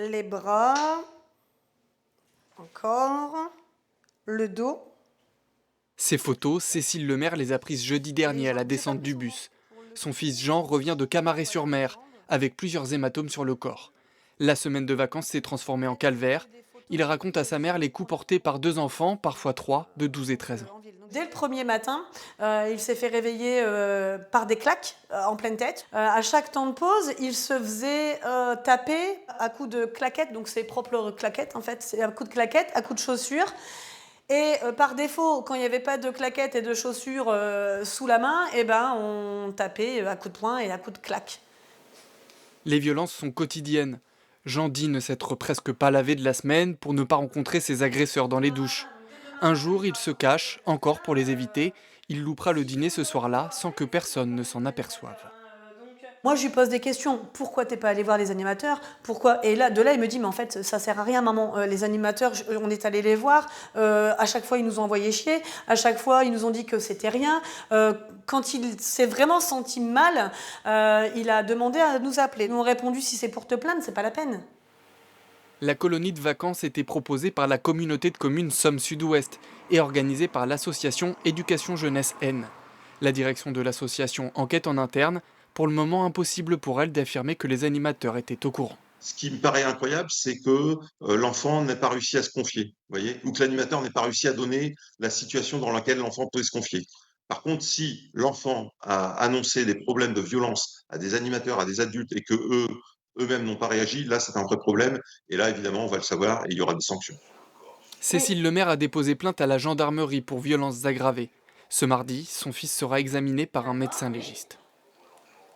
Les bras, encore, le dos. Ces photos, Cécile Lemaire les a prises jeudi dernier à la descente du bus. Son fils Jean revient de Camaret-sur-Mer, avec plusieurs hématomes sur le corps. La semaine de vacances s'est transformée en calvaire. Il raconte à sa mère les coups portés par 2 enfants, parfois 3, de 12 et 13 ans. Dès le premier matin, il s'est fait réveiller par des claques en pleine tête. À chaque temps de pause, il se faisait taper à coups de claquettes, donc ses propres claquettes en fait, c'est à coups de claquettes, à coups de chaussures. Et par défaut, quand il n'y avait pas de claquettes et de chaussures sous la main, eh ben, on tapait à coups de poing et à coups de claque. Les violences sont quotidiennes. Jean dit ne s'être presque pas lavé de la semaine pour ne pas rencontrer ses agresseurs dans les douches. Un jour, il se cache, encore pour les éviter. Il loupera le dîner ce soir-là sans que personne ne s'en aperçoive. Moi, je lui pose des questions. Pourquoi t'es pas allé voir les animateurs? Pourquoi? Et là, de là, il me dit, mais en fait, ça sert à rien, maman. Les animateurs, on est allé les voir. À chaque fois, ils nous ont envoyé chier. À chaque fois, ils nous ont dit que c'était rien. Quand il s'est vraiment senti mal, il a demandé à nous appeler. Nous avons répondu, si c'est pour te plaindre, c'est pas la peine. La colonie de vacances était proposée par la communauté de communes Somme Sud-Ouest et organisée par l'association Éducation Jeunesse N. La direction de l'association enquête en interne. Pour le moment, impossible pour elle d'affirmer que les animateurs étaient au courant. Ce qui me paraît incroyable, c'est que l'enfant n'ait pas réussi à se confier, vous voyez, ou que l'animateur n'ait pas réussi à donner la situation dans laquelle l'enfant peut se confier. Par contre, si l'enfant a annoncé des problèmes de violence à des animateurs, à des adultes, et que eux-mêmes n'ont pas réagi, là, c'est un vrai problème. Et là, évidemment, on va le savoir et il y aura des sanctions. Cécile Lemaire a déposé plainte à la gendarmerie pour violences aggravées. Ce mardi, son fils sera examiné par un médecin légiste.